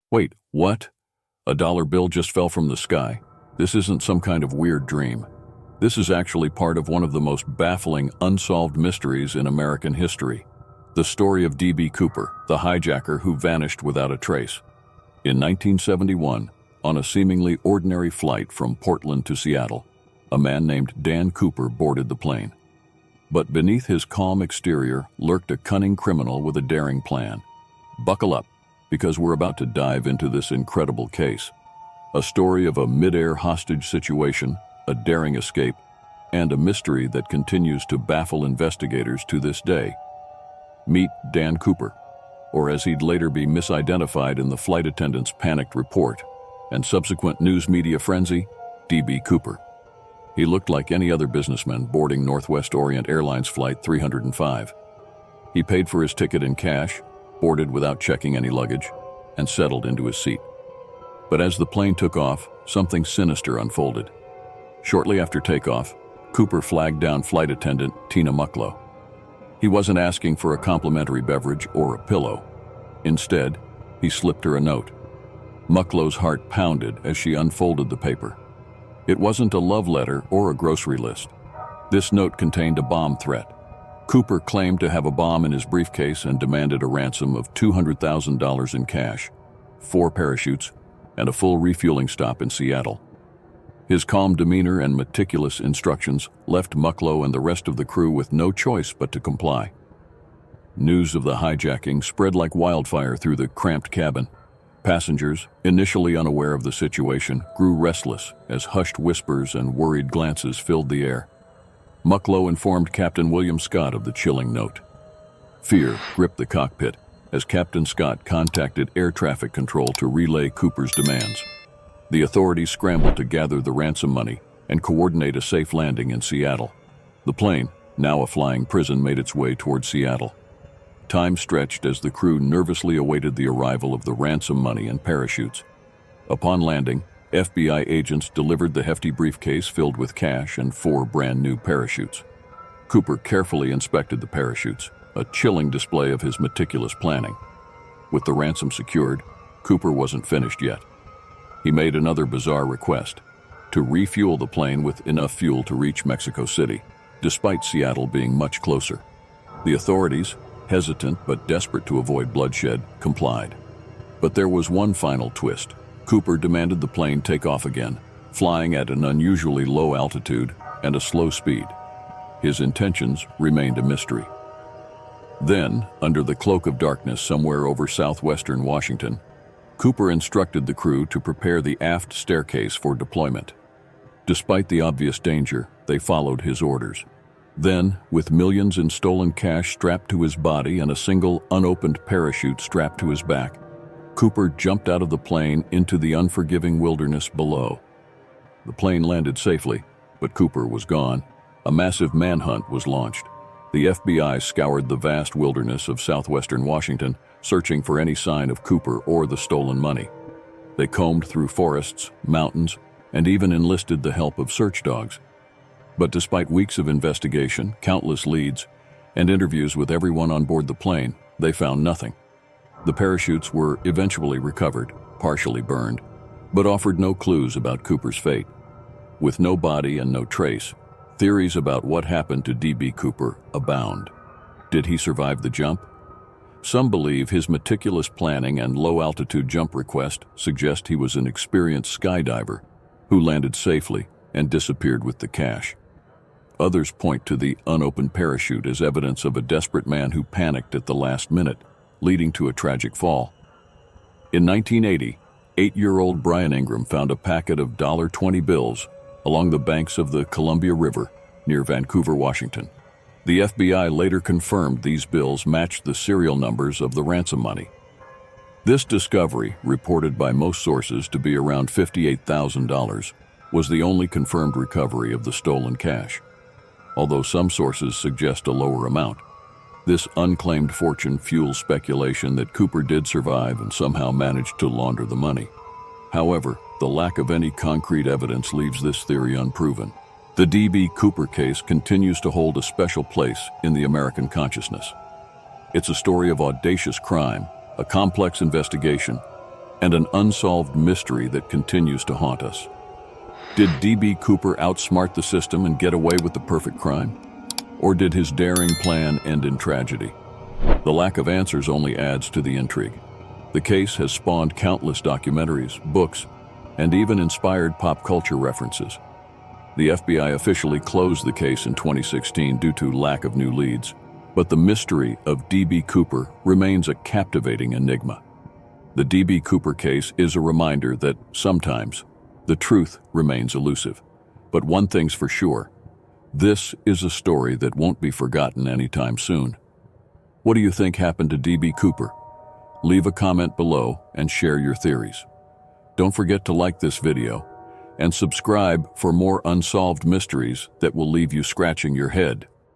Wait, what? A dollar bill just fell from the sky? This isn't some kind of weird dream. This is actually part of one of the most baffling unsolved mysteries in American history. The story of D.B. Cooper, the hijacker who vanished without a trace. In 1971, on a seemingly ordinary flight from Portland to Seattle, a man named Dan Cooper boarded the plane. But beneath his calm exterior lurked a cunning criminal with a daring plan. Buckle up, because we're about to dive into this incredible case. A story of a mid-air hostage situation, a daring escape, and a mystery that continues to baffle investigators to this day. Meet Dan Cooper, or as he'd later be misidentified in the flight attendant's panicked report and subsequent news media frenzy, D.B. Cooper. He looked like any other businessman boarding Northwest Orient Airlines Flight 305. He paid for his ticket in cash, boarded without checking any luggage, and settled into his seat. But as the plane took off, something sinister unfolded. Shortly after takeoff, Cooper flagged down flight attendant Tina Mucklow. He wasn't asking for a complimentary beverage or a pillow. Instead, he slipped her a note. Mucklow's heart pounded as she unfolded the paper. It wasn't a love letter or a grocery list. This note contained a bomb threat. Cooper claimed to have a bomb in his briefcase and demanded a ransom of $200,000 in cash, 4 parachutes, and a full refueling stop in Seattle. His calm demeanor and meticulous instructions left Mucklow and the rest of the crew with no choice but to comply. News of the hijacking spread like wildfire through the cramped cabin. Passengers, initially unaware of the situation, grew restless as hushed whispers and worried glances filled the air. Mucklow informed Captain William Scott of the chilling note. Fear gripped the cockpit as Captain Scott contacted air traffic control to relay Cooper's demands. The authorities scrambled to gather the ransom money and coordinate a safe landing in Seattle. The plane, now a flying prison, made its way toward Seattle. Time stretched as the crew nervously awaited the arrival of the ransom money and parachutes. Upon landing, FBI agents delivered the hefty briefcase filled with cash and 4 brand-new parachutes. Cooper carefully inspected the parachutes, a chilling display of his meticulous planning. With the ransom secured, Cooper wasn't finished yet. He made another bizarre request: to refuel the plane with enough fuel to reach Mexico City, despite Seattle being much closer. The authorities, hesitant but desperate to avoid bloodshed, complied. But there was one final twist. Cooper demanded the plane take off again, flying at an unusually low altitude and a slow speed. His intentions remained a mystery. Then, under the cloak of darkness somewhere over southwestern Washington, Cooper instructed the crew to prepare the aft staircase for deployment. Despite the obvious danger, they followed his orders. Then, with millions in stolen cash strapped to his body and a single unopened parachute strapped to his back, Cooper jumped out of the plane into the unforgiving wilderness below. The plane landed safely, but Cooper was gone. A massive manhunt was launched. The FBI scoured the vast wilderness of southwestern Washington, searching for any sign of Cooper or the stolen money. They combed through forests, mountains, and even enlisted the help of search dogs. But despite weeks of investigation, countless leads, and interviews with everyone on board the plane, they found nothing. The parachutes were eventually recovered, partially burned, but offered no clues about Cooper's fate. With no body and no trace, theories about what happened to D.B. Cooper abound. Did he survive the jump? Some believe his meticulous planning and low-altitude jump request suggest he was an experienced skydiver who landed safely and disappeared with the cash. Others point to the unopened parachute as evidence of a desperate man who panicked at the last minute, leading to a tragic fall. In 1980, 8-year-old Brian Ingram found a packet of $20 bills along the banks of the Columbia River near Vancouver, Washington. The FBI later confirmed these bills matched the serial numbers of the ransom money. This discovery, reported by most sources to be around $58,000, was the only confirmed recovery of the stolen cash. Although some sources suggest a lower amount, this unclaimed fortune fuels speculation that Cooper did survive and somehow managed to launder the money. However, the lack of any concrete evidence leaves this theory unproven. The D.B. Cooper case continues to hold a special place in the American consciousness. It's a story of audacious crime, a complex investigation, and an unsolved mystery that continues to haunt us. Did D.B. Cooper outsmart the system and get away with the perfect crime? Or did his daring plan end in tragedy? The lack of answers only adds to the intrigue. The case has spawned countless documentaries, books, and even inspired pop culture references. The FBI officially closed the case in 2016 due to lack of new leads, but the mystery of D.B. Cooper remains a captivating enigma. The D.B. Cooper case is a reminder that sometimes the truth remains elusive. But one thing's for sure, this is a story that won't be forgotten anytime soon. What do you think happened to D.B. Cooper? Leave a comment below and share your theories. Don't forget to like this video and subscribe for more unsolved mysteries that will leave you scratching your head.